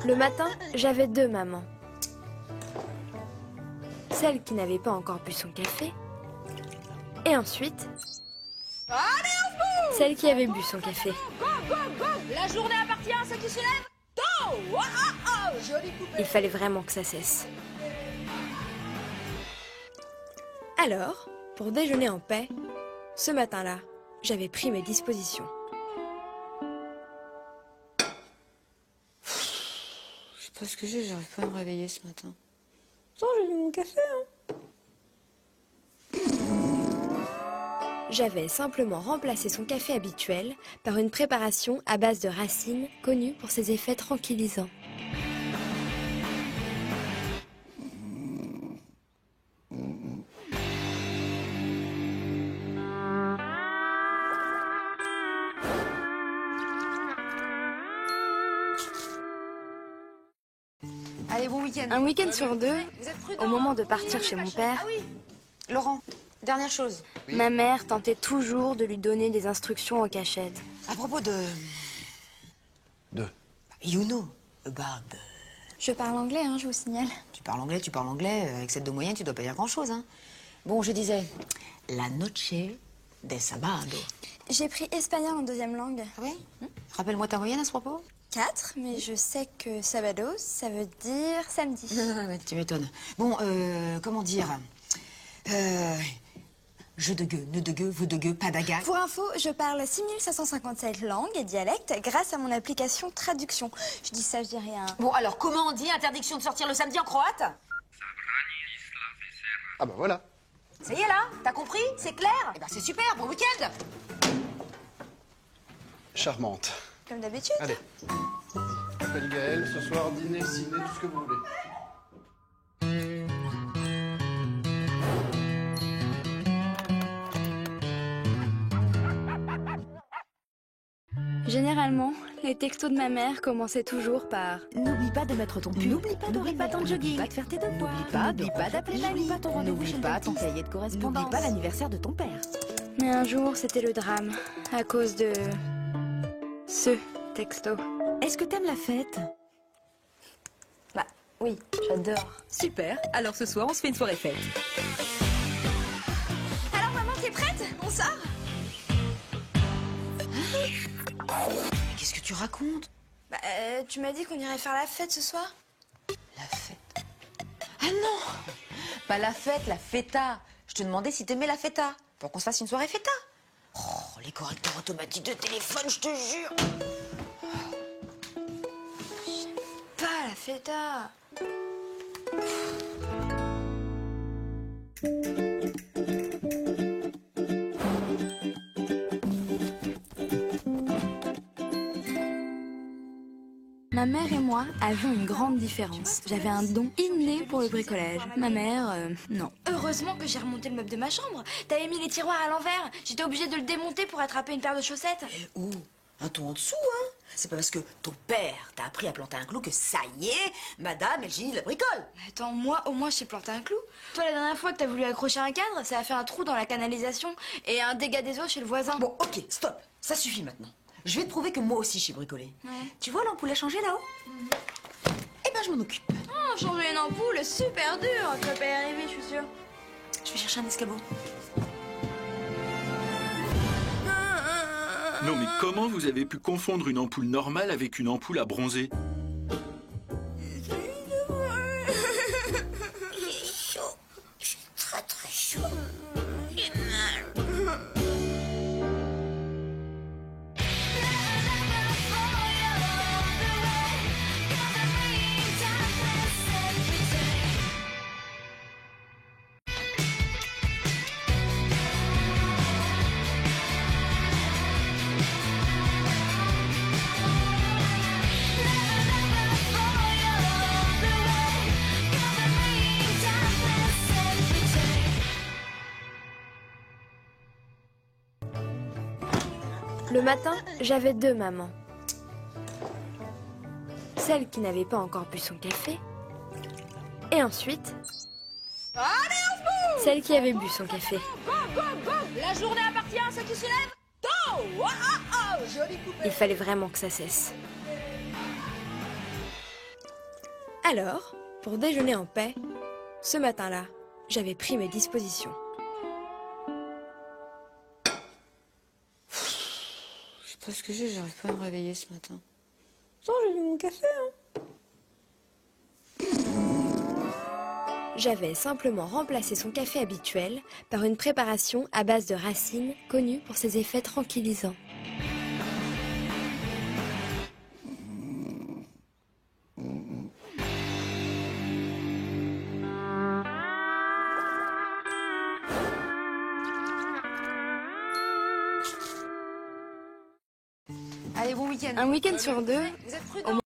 Le matin, j'avais deux mamans. Celle qui n'avait pas encore bu son café. Et ensuite, celle qui avait bu son café. La journée appartient à ceux qui se lèvent tôt. Joli poupée. Il fallait vraiment que ça cesse. Alors, pour déjeuner en paix, ce matin-là, j'avais pris mes dispositions. Je sais pas ce que j'ai, j'arrive pas à me réveiller ce matin. Attends, j'ai bu mon café, J'avais simplement remplacé son café habituel par une préparation à base de racines connue pour ses effets tranquillisants. Allez, bon week-end. Un week-end sur deux, Vous êtes prudents, au moment de hein. partir chez mon père, Ah oui, Laurent, dernière chose. ma mère tentait toujours de lui donner des instructions en cachette. À propos de... You know about... Je parle anglais, hein, je vous signale. Tu parles anglais. Avec cette de moyenne, tu dois pas dire grand-chose, hein. Bon, je disais, la noche de sábado. J'ai pris espagnol en deuxième langue. Ah oui Rappelle-moi ta moyenne à ce propos. 4, mais je sais que sabado, ça veut dire samedi. Ouais, tu m'étonnes. Bon, comment dire je de gueux, ne de gueux, vous de gueux, pas d'aga. Pour info, je parle 6557 langues et dialectes grâce à mon application traduction. Je dis ça, je dis rien. Bon, alors, comment on dit interdiction de sortir le samedi en croate? Ah bah voilà. Ça y est, là? T'as compris? C'est clair? Eh ben, c'est super, bon week-end! Charmante. Comme d'habitude. Allez. Appelle Gaël, ce soir, dîner, ciné, tout ce que vous voulez. Généralement, les textos de ma mère commençaient toujours par « N'oublie pas de mettre ton pull. N'oublie pas ton jogging. N'oublie pas de faire tes devoirs. N'oublie pas d'appeler mamie. N'oublie pas ton rendez-vous chez le dentiste. N'oublie pas ton cahier de correspondance. N'oublie pas l'anniversaire de ton père. ». Mais un jour, c'était le drame, à cause de... ce texto. Est-ce que t'aimes la fête? Bah oui, j'adore. Super. Alors ce soir, on se fait une soirée fête. Alors maman, t'es prête? On sort? Qu'est-ce que tu racontes? Bah, tu m'as dit qu'on irait faire la fête ce soir? La fête? Ah non! Pas la fête, la feta. Je te demandais si t'aimais la feta, pour qu'on se fasse une soirée feta. Oh, les correcteurs automatiques de téléphone, je te jure! Pas la feta. Ma mère et moi avions une grande différence. J'avais un don inné pour le bricolage. Ma mère, non. Heureusement que j'ai remonté le meuble de ma chambre. T'avais mis les tiroirs à l'envers. J'étais obligée de le démonter pour attraper une paire de chaussettes. Oh, un ton en dessous, hein? C'est pas parce que ton père t'a appris à planter un clou que ça y est, madame, elle génie de la bricole. Mais attends, moi, au moins, je sais planter un clou. Toi, la dernière fois que t'as voulu accrocher un cadre, ça a fait un trou dans la canalisation et un dégât des eaux chez le voisin. Bon, ok, stop, ça suffit maintenant. Je vais te prouver que moi aussi, je sais bricoler. Ouais. Tu vois l'ampoule à changer là-haut? Eh ben, je m'en occupe. Oh, changer une ampoule, super dur. Tu vas pas y arriver, je suis sûre. Je vais chercher un escabeau. Non mais comment vous avez pu confondre une ampoule normale avec une ampoule à bronzer? Il est chaud. Je suis très très chaud. J'ai mal. Le matin, j'avais deux mamans. Celle qui n'avait pas encore bu son café. Et ensuite, celle qui avait bu son café. La journée appartient à ceux qui se lèvent tôt. Joli poupée. Il fallait vraiment que ça cesse. Alors, pour déjeuner en paix, ce matin-là, j'avais pris mes dispositions. Je sais pas ce que j'ai, j'arrive pas à me réveiller ce matin. Attends, j'ai bu mon café, hein. J'avais simplement remplacé son café habituel par une préparation à base de racines connue pour ses effets tranquillisants. Allez, bon week-end. Un week-end sur deux, Vous êtes prudents.